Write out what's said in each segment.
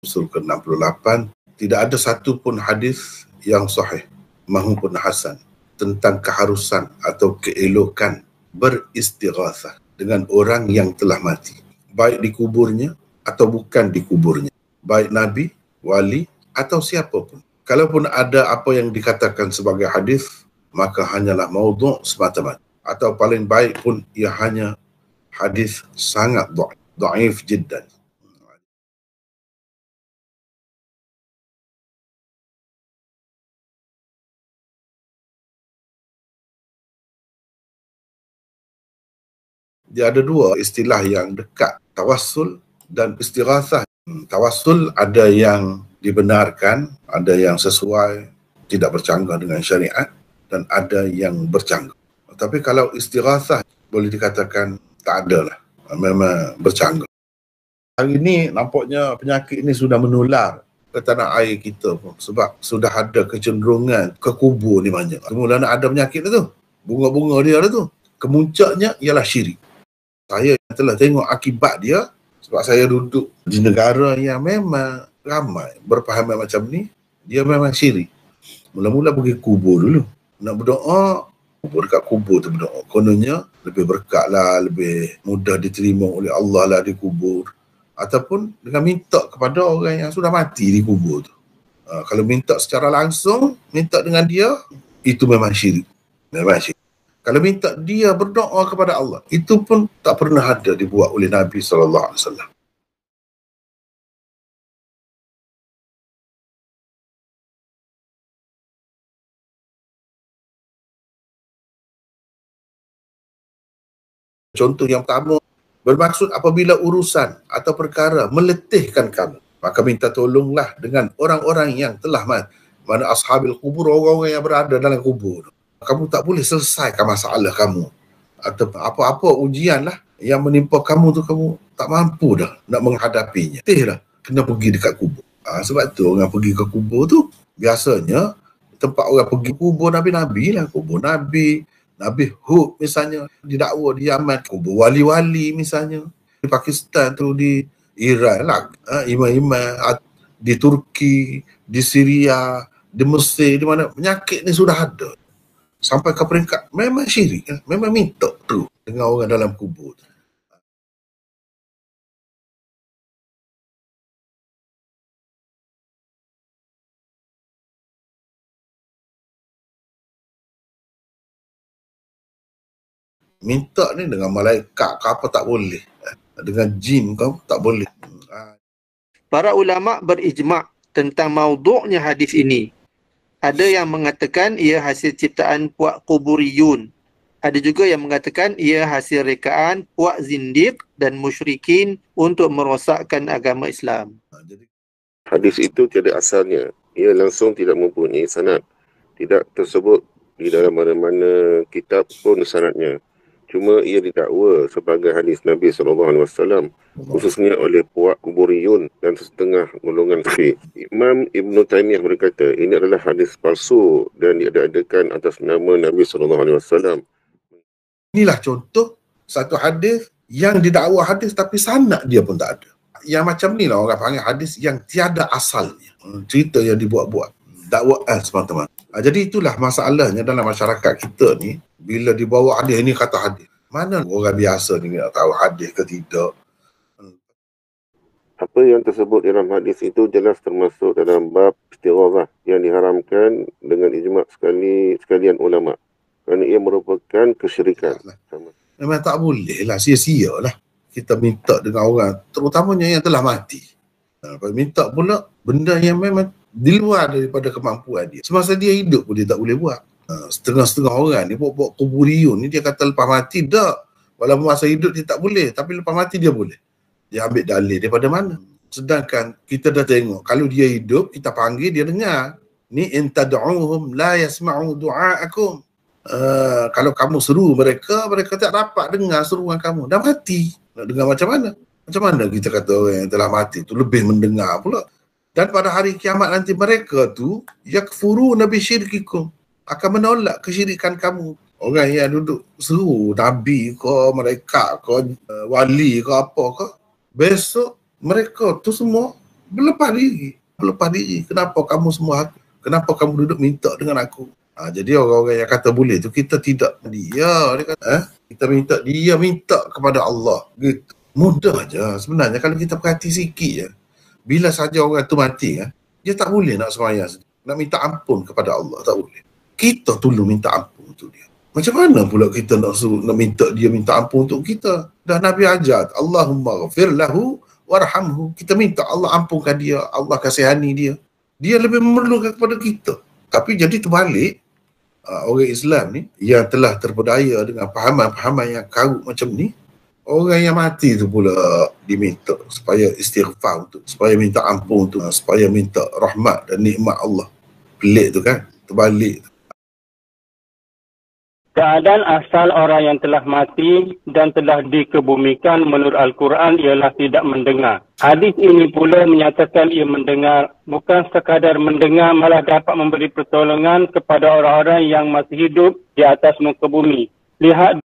usul ke-68, tidak ada satu pun hadis yang sahih maupun hasan tentang keharusan atau keelokan beristighatsah dengan orang yang telah mati, baik di kuburnya atau bukan di kuburnya, baik nabi, wali atau siapapun. Kalaupun ada apa yang dikatakan sebagai hadis, maka hanyalah maudhu' semata-mata, atau paling baik pun ia hanya hadis sangat dhaif jiddan. Dia ada dua istilah yang dekat, tawassul dan istighatsah. Tawassul ada yang dibenarkan, ada yang sesuai, tidak bercanggah dengan syariat, dan ada yang bercanggah. Tapi kalau istighatsah boleh dikatakan tak ada lah, memang bercanggah. Hari ini nampaknya penyakit ini sudah menular ke tanah air kita pun, sebab sudah ada kecenderungan ke kubur ni banyak. Semula nak ada penyakit tu, bunga-bunga dia tu, kemuncaknya ialah syirik. Saya telah tengok akibat dia sebab saya duduk di negara yang memang ramai berpahaman macam ni. Dia memang syirik. Mula-mula pergi kubur dulu, nak berdoa, kubur dekat kubur tu berdoa. Kononnya lebih berkat lah, lebih mudah diterima oleh Allah lah di kubur. Ataupun dengan minta kepada orang yang sudah mati di kubur tu. Kalau minta secara langsung, minta dengan dia, itu memang syirik. Memang syirik. Kalau minta dia berdoa kepada Allah, itu pun tak pernah ada dibuat oleh Nabi SAW. Contoh yang pertama, bermaksud apabila urusan atau perkara meletihkan kamu, maka minta tolonglah dengan orang-orang yang telah mati. Mana ashabil kubur, orang-orang yang berada dalam kubur. Kamu tak boleh selesaikan masalah kamu atau apa-apa ujian lah yang menimpa kamu tu, kamu tak mampu dah nak menghadapinya. Lah, kena pergi dekat kubur. Sebab tu orang pergi ke kubur tu biasanya tempat orang pergi kubur Nabi-Nabi lah, kubur Nabi Hud misalnya, didakwa di Yaman, kubur wali-wali misalnya, di Pakistan tu, di Iran lah, imam-imam, di Turki, di Syria, di Mesir, di mana penyakit ni sudah ada. Sampai ke peringkat memang syirik, memang minta tu dengan orang dalam kubur. Minta ni dengan malaikat ke apa tak boleh, dengan jin kau tak boleh. Para ulama berijma' tentang maudhu'nya hadis ini. Ada yang mengatakan ia hasil ciptaan puak kuburiyun. Ada juga yang mengatakan ia hasil rekaan puak zindiq dan musyrikin untuk merosakkan agama Islam. Hadis itu tiada asalnya. Ia langsung tidak mempunyai sanad. Tidak tersebut di dalam mana-mana kitab pun sanadnya. Cuma ia didakwa sebagai hadis Nabi SAW, khususnya oleh puak kuburiyun dan setengah golongan sufi. Imam Ibn Taymiyah berkata, ini adalah hadis palsu dan diadakan atas nama Nabi SAW. Inilah contoh satu hadis yang didakwa hadis tapi sanad dia pun tak ada. Yang macam ni lah orang panggil hadis yang tiada asalnya. Cerita yang dibuat-buat, dakwaan semata-mata. Jadi itulah masalahnya dalam masyarakat kita ni, bila dibawa hadis ini kata hadis. Mana orang biasa ni nak tahu hadis ke tidak? Apa yang tersebut dalam hadis itu jelas termasuk dalam bab istighatsah yang diharamkan dengan ijma' sekalian ulama. Kerana ia merupakan kesyirikan. Memang tak boleh lah, sia-sia lah kita minta dengan orang, terutamanya yang telah mati. Minta pula benda yang memang di luar daripada kemampuan dia. Semasa dia hidup pun dia tak boleh buat. Setengah-setengah orang ni buat kuburiyun ni, dia kata lepas mati tak. Walaupun masa hidup dia tak boleh, tapi lepas mati dia boleh. Dia ambil dalil daripada mana? Sedangkan kita dah tengok, kalau dia hidup, kita panggil dia dengar. Ni in tad'uhum la yasma'u du'aakum. Kalau kamu seru mereka, mereka tak dapat dengar seruan kamu. Dah mati. Nak dengar macam mana? Macam mana kita kata orang yang telah mati tu lebih mendengar pula? Dan pada hari kiamat nanti mereka tu yakfuru nabi syirkikum, akan menolak kesyirikan kamu. Orang yang duduk seru nabi ke, mereka ke, wali ke apa ke, besok mereka tu semua Berlepas diri. Berlepas diri. Kenapa kamu semua aku? Kenapa kamu duduk minta dengan aku? Jadi orang-orang yang kata boleh tu, kita tidak. Dia kata, kita minta kepada Allah. Gitu. Mudah je. Sebenarnya kalau kita perhati sikit je, bila saja orang tu mati, dia tak boleh nak sembahyang, nak minta ampun kepada Allah, tak boleh. Kita tolong minta ampun untuk dia. Macam mana pula kita nak minta dia minta ampun untuk kita? Dah Nabi ajar, Allahumma ghafir lahu warhamhu. Kita minta Allah ampunkan dia, Allah kasihani dia. Dia lebih memerlukan kepada kita. Tapi jadi terbalik, orang Islam ni yang telah terpedaya dengan pahaman-pahaman yang karut macam ni, orang yang mati tu pula diminta supaya istighfar untuk, supaya minta ampun untuk, supaya minta rahmat dan nikmat Allah. Pelik tu kan, terbalik tu. Keadaan asal orang yang telah mati dan telah dikebumikan menurut Al-Quran ialah tidak mendengar. Hadis ini pula menyatakan ia mendengar, bukan sekadar mendengar, malah dapat memberi pertolongan kepada orang-orang yang masih hidup di atas muka bumi. Lihat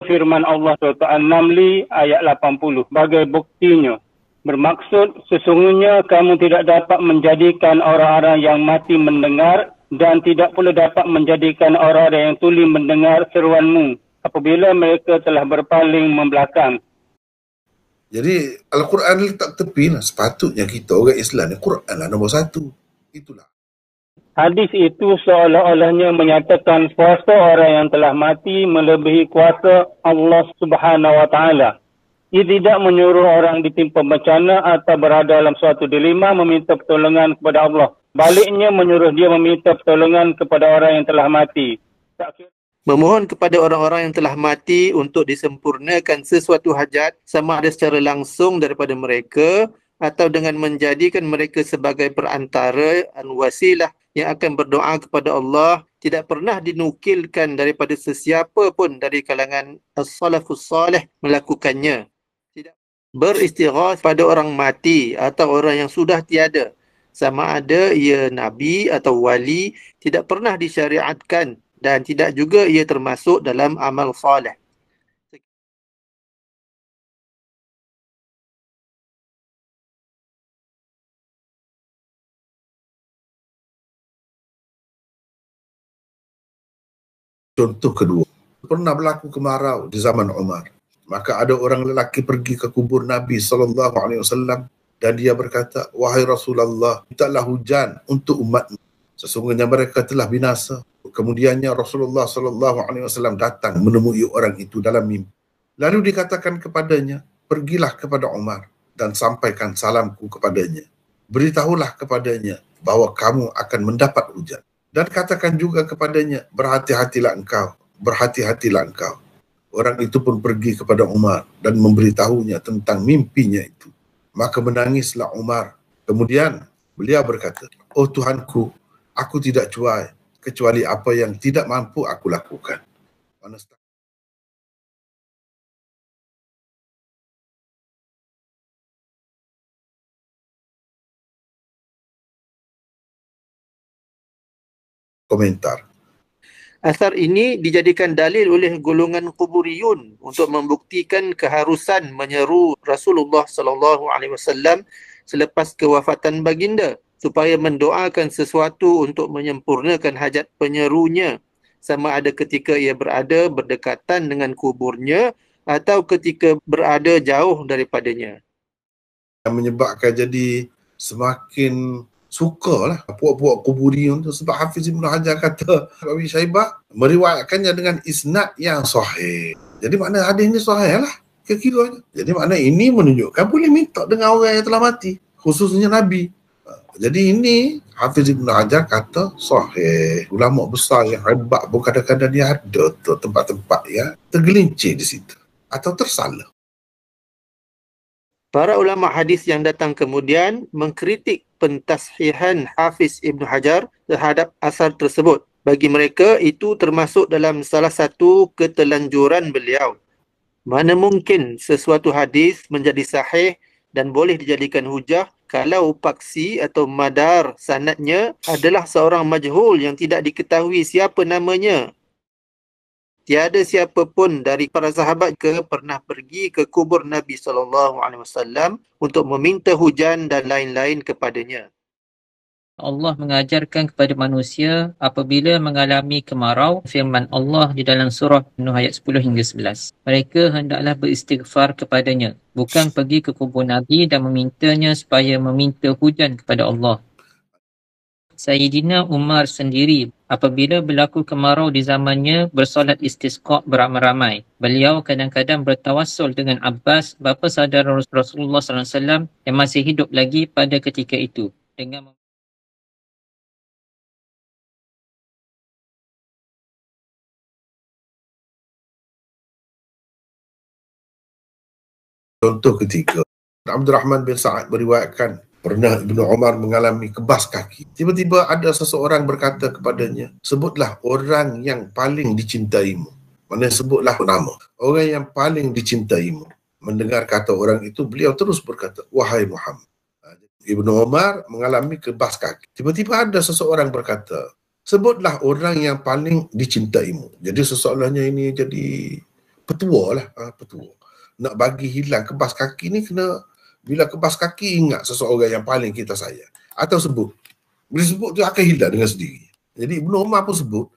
firman Allah surah An-Naml ayat 80. Sebagai buktinya, bermaksud sesungguhnya kamu tidak dapat menjadikan orang-orang yang mati mendengar dan tidak pula dapat menjadikan orang-orang yang tuli mendengar seruanmu apabila mereka telah berpaling membelakang. Jadi Al-Quran letak tepi lah. Sepatutnya kita orang Islam ni Quran lah nombor satu. Itulah. Hadis itu seolah-olahnya menyatakan kuasa orang yang telah mati melebihi kuasa Allah Subhanahu Wa Taala. Ia tidak menyuruh orang ditimpa bencana atau berada dalam suatu dilema meminta pertolongan kepada Allah. Baliknya menyuruh dia meminta pertolongan kepada orang yang telah mati. Memohon kepada orang-orang yang telah mati untuk disempurnakan sesuatu hajat, sama ada secara langsung daripada mereka atau dengan menjadikan mereka sebagai perantara wasilah yang akan berdoa kepada Allah, tidak pernah dinukilkan daripada sesiapa pun dari kalangan as-salafus salih melakukannya. Tidak beristighath pada orang mati atau orang yang sudah tiada, sama ada ia nabi atau wali, tidak pernah disyariatkan dan tidak juga ia termasuk dalam amal salih. Contoh kedua, pernah berlaku kemarau di zaman Umar. Maka ada orang lelaki pergi ke kubur Nabi SAW dan dia berkata, wahai Rasulullah, mintalah hujan untuk umatmu. Sesungguhnya mereka telah binasa. Kemudiannya Rasulullah SAW datang menemui orang itu dalam mimpi. Lalu dikatakan kepadanya, pergilah kepada Umar dan sampaikan salamku kepadanya. Beritahulah kepadanya bahawa kamu akan mendapat hujan. Dan katakan juga kepadanya, berhati-hatilah engkau. Orang itu pun pergi kepada Umar dan memberitahunya tentang mimpinya itu. Maka menangislah Umar. Kemudian beliau berkata, oh Tuhanku, aku tidak cuai kecuali apa yang tidak mampu aku lakukan. Komentar. Asar ini dijadikan dalil oleh golongan kuburiyun untuk membuktikan keharusan menyeru Rasulullah SAW selepas kewafatan baginda supaya mendoakan sesuatu untuk menyempurnakan hajat penyerunya, sama ada ketika ia berada berdekatan dengan kuburnya atau ketika berada jauh daripadanya. Yang menyebabkan jadi semakin sukalah puak-puak kuburiun tu, sebab Hafiz Ibn Hajar kata Abi Syaibah meriwayatkannya dengan isnad yang sahih. Jadi makna hadis ni sahih lah kira-kiranya. Jadi makna ini menunjukkan boleh minta dengan orang yang telah mati, khususnya Nabi. Jadi ini Hafiz Ibn Hajar kata sahih. Ulama besar yang hebat pun kadang-kadang dia ada tu tempat-tempat yang tergelincir di situ atau tersalah. Para ulama hadis yang datang kemudian mengkritik pentashihan Hafiz Ibn Hajar terhadap asar tersebut. Bagi mereka, itu termasuk dalam salah satu ketelanjuran beliau. Mana mungkin sesuatu hadis menjadi sahih dan boleh dijadikan hujah kalau paksi atau madar sanadnya adalah seorang majhul yang tidak diketahui siapa namanya. Tiada siapa pun dari para sahabat ke pernah pergi ke kubur Nabi SAW untuk meminta hujan dan lain-lain kepadanya. Allah mengajarkan kepada manusia apabila mengalami kemarau, firman Allah di dalam surah Nuh ayat 10 hingga 11. Mereka hendaklah beristighfar kepadanya, bukan pergi ke kubur Nabi dan memintanya supaya meminta hujan kepada Allah. Sayyidina Umar sendiri apabila berlaku kemarau di zamannya bersolat istisqa beramai-ramai. Beliau kadang-kadang bertawassul dengan Abbas, bapa saudara Rasulullah SAW yang masih hidup lagi pada ketika itu, dengan Contoh ketiga, Abdul Rahman bin Sa'ad beriwayatkan pernah Ibnu Umar mengalami kebas kaki. Tiba-tiba ada seseorang berkata kepadanya, sebutlah orang yang paling dicintaimu. Mana sebutlah nama. Orang yang paling dicintaimu. Mendengar kata orang itu, beliau terus berkata, wahai Muhammad. Ibnu Umar mengalami kebas kaki. Tiba-tiba ada seseorang berkata, sebutlah orang yang paling dicintaimu. Jadi sesoalannya ini jadi petua lah. Petua. Nak bagi hilang kebas kaki ni kena, bila kebas kaki ingat seseorang yang paling kita sayang. Atau sebut. Bila sebut tu akan hilang dengan sendiri. Jadi Ibnu Umar pun sebut.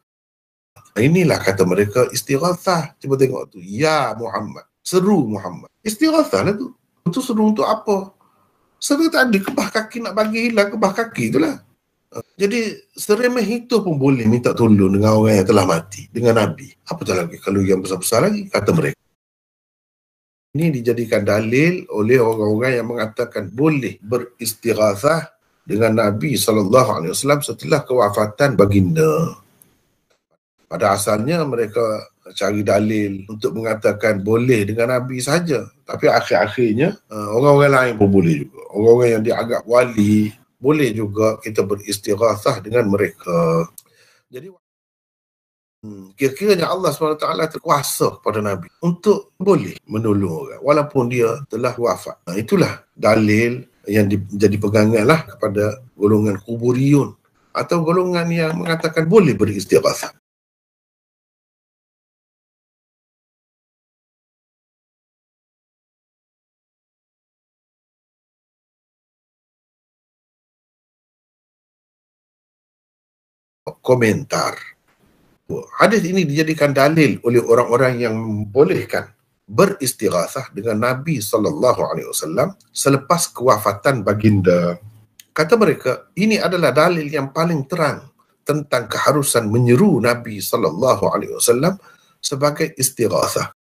Inilah kata mereka istighathah. Cuba tengok tu. Ya Muhammad. Seru Muhammad. Istighathah lah tu. Itu seru untuk apa? Seru tadi kebas kaki nak bagi hilang kebas kaki itulah. Jadi seremeh itu pun boleh minta tolong dengan orang yang telah mati. Dengan Nabi. Apatah lagi kalau yang besar-besar lagi. Kata mereka. Ini dijadikan dalil oleh orang-orang yang mengatakan boleh beristighathah dengan Nabi SAW setelah kewafatan baginda. Pada asalnya mereka cari dalil untuk mengatakan boleh dengan Nabi saja. Tapi akhir-akhirnya orang-orang lain pun boleh juga. Orang-orang yang dianggap wali boleh juga kita beristighathah dengan mereka. Jadi kira-kiranya Allah SWT terkuasa kepada Nabi untuk boleh menolong orang walaupun dia telah wafat. Itulah dalil yang jadi pegangan lah kepada golongan kuburiyun atau golongan yang mengatakan boleh beristighathah. Komentar. Hadis ini dijadikan dalil oleh orang-orang yang membolehkan beristighathah dengan Nabi SAW selepas kewafatan baginda. Kata mereka, ini adalah dalil yang paling terang tentang keharusan menyeru Nabi SAW sebagai istighathah.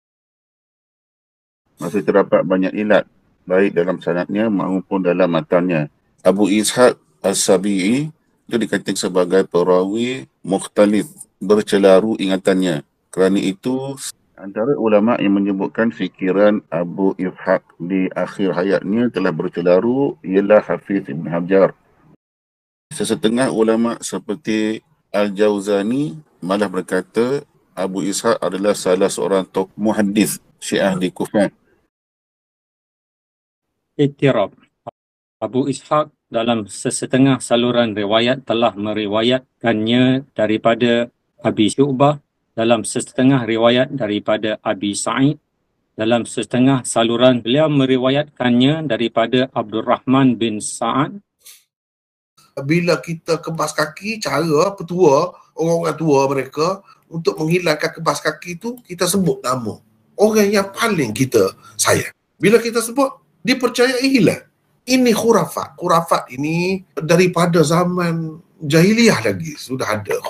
Masih terdapat banyak ilat, baik dalam sanadnya maupun dalam matannya. Abu Ishaq As-Sabi'i itu dikatakan sebagai perawi mukhtalif, bercelaru ingatannya. Kerana itu, antara ulama yang menyebutkan fikiran Abu Ishaq di akhir hayatnya telah bercelaru ialah Hafiz Ibn Hajar. Sesetengah ulama seperti Al-Jawzani malah berkata Abu Ishaq adalah salah seorang tokoh muhaddis Syiah di Kufah. Iktirab. Abu Ishaq dalam sesetengah saluran riwayat telah meriwayatkannya daripada Abi Syu'bah, dalam setengah riwayat daripada Abi Sa'id, dalam setengah saluran beliau meriwayatkannya daripada Abdul Rahman bin Sa'ad. Bila kita kebas kaki, cara petua, orang-orang tua mereka untuk menghilangkan kebas kaki itu, kita sebut nama orang yang paling kita sayang. Bila kita sebut, dipercayai hilang. Ini khurafat. Khurafat ini daripada zaman jahiliyah lagi sudah ada.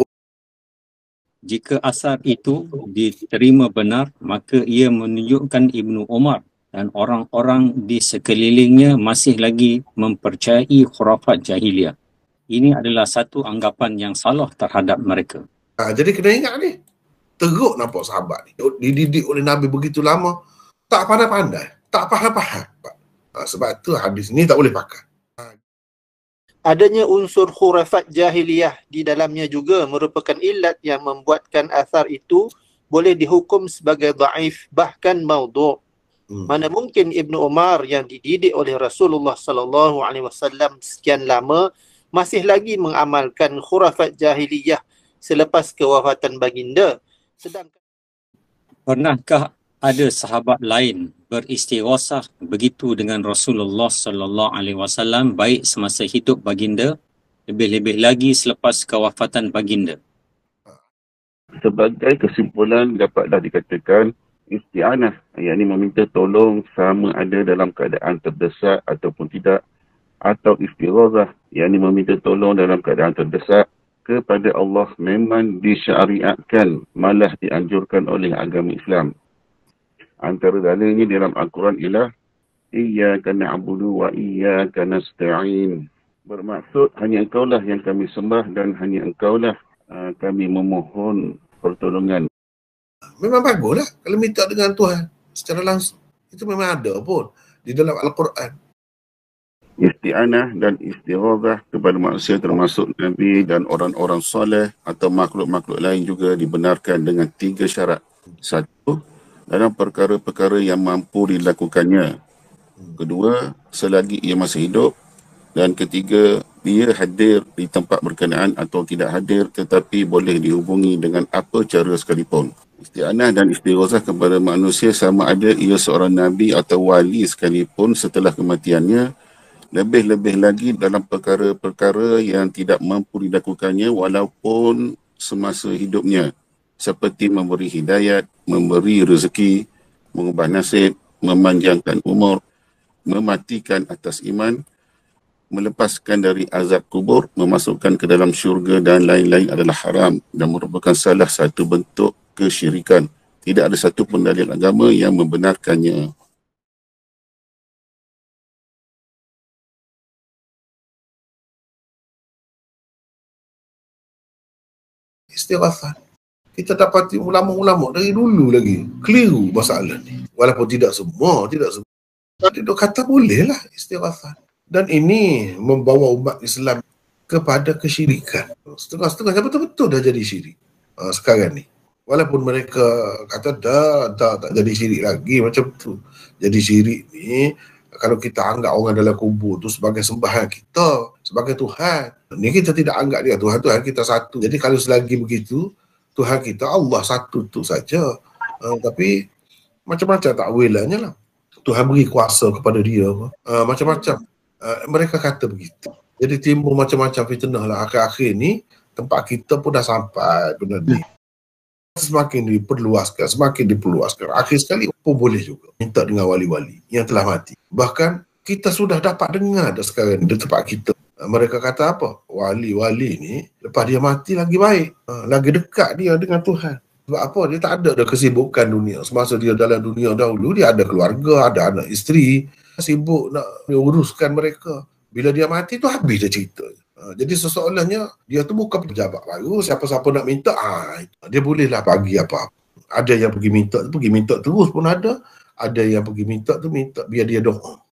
Jika asar itu diterima benar, maka ia menunjukkan Ibnu Umar dan orang-orang di sekelilingnya masih lagi mempercayai khurafat jahiliyah. Ini adalah satu anggapan yang salah terhadap mereka. Jadi kena ingat ni, teruk nampak sahabat ni. Dididik oleh Nabi begitu lama, tak pandai-pandai, tak faham-faham. Sebab tu hadis ni tak boleh pakai. Adanya unsur khurafat jahiliyah di dalamnya juga merupakan ilat yang membuatkan asar itu boleh dihukum sebagai dhaif, bahkan maudhu'. Mana mungkin Ibnu Umar yang dididik oleh Rasulullah SAW sekian lama masih lagi mengamalkan khurafat jahiliyah selepas kewafatan baginda. Sedangkan Pernahkah ada sahabat lain beristighosah begitu dengan Rasulullah sallallahu alaihi wasallam baik semasa hidup baginda, lebih-lebih lagi selepas kewafatan baginda? Sebagai kesimpulan dapatlah dikatakan isti'anah, yakni meminta tolong sama ada dalam keadaan terdesak ataupun tidak, atau istighazah, yakni meminta tolong dalam keadaan terdesak kepada Allah memang disyariatkan, malah dianjurkan oleh agama Islam. Antara dalilnya dalam Al-Quran ialah Iyyaka na'budu wa iyyaka nasta'in. Bermaksud hanya engkaulah yang kami sembah dan hanya engkaulah kami memohon pertolongan. Memang baguslah kalau minta dengan Tuhan secara langsung. Itu memang ada pun di dalam Al-Quran. Isti'anah dan istighazah kepada manusia termasuk Nabi dan orang-orang soleh atau makhluk-makhluk lain juga dibenarkan dengan 3 syarat. 1, dalam perkara-perkara yang mampu dilakukannya. 2, selagi ia masih hidup. Dan 3, dia hadir di tempat berkenaan atau tidak hadir tetapi boleh dihubungi dengan apa cara sekalipun. Isti'anah dan istighazah kepada manusia sama ada ia seorang Nabi atau wali sekalipun setelah kematiannya, lebih-lebih lagi dalam perkara-perkara yang tidak mampu dilakukannya walaupun semasa hidupnya, seperti memberi hidayat, memberi rezeki, mengubah nasib, memanjangkan umur, mematikan atas iman, melepaskan dari azab kubur, memasukkan ke dalam syurga dan lain-lain adalah haram dan merupakan salah satu bentuk kesyirikan. Tidak ada satu pun dalil agama yang membenarkannya. Istighfar. Kita dapati ulama-ulama dari dulu lagi keliru masalah ni. Walaupun tidak semua. Dia kata bolehlah istighfar. Dan ini membawa umat Islam kepada kesyirikan. Setengah-setengahnya betul-betul dah jadi syirik sekarang ni. Walaupun mereka kata tak jadi syirik lagi macam tu. Jadi syirik ni kalau kita anggap orang dalam kubur tu sebagai sembahan kita, sebagai Tuhan. Ni kita tidak anggap dia Tuhan kita satu. Jadi kalau selagi begitu, Tuhan kita Allah satu tu saja. Tapi macam-macam takwilannya lah. Tuhan beri kuasa kepada dia. Macam-macam. Mereka kata begitu. Jadi timbul macam-macam fitnah lah. Akhir-akhir ni tempat kita pun dah sampai benda ni. Semakin diperluaskan. Akhir sekali pun boleh juga minta dengan wali-wali yang telah mati. Bahkan kita sudah dapat dengar dah sekarang di tempat kita. Mereka kata apa? Wali-wali ni lepas dia mati lagi baik. Lagi dekat dia dengan Tuhan. Sebab apa? Dia tak ada kesibukan dunia. Semasa dia dalam dunia dahulu, dia ada keluarga, ada anak isteri. Sibuk nak uruskan mereka. Bila dia mati tu habis dia cerita. Jadi sesoalnya dia tu bukan pejabat baru. Siapa-siapa nak minta, dia bolehlah bagi apa-apa. Ada yang pergi minta terus pun ada. Ada yang pergi minta tu minta biar dia doa.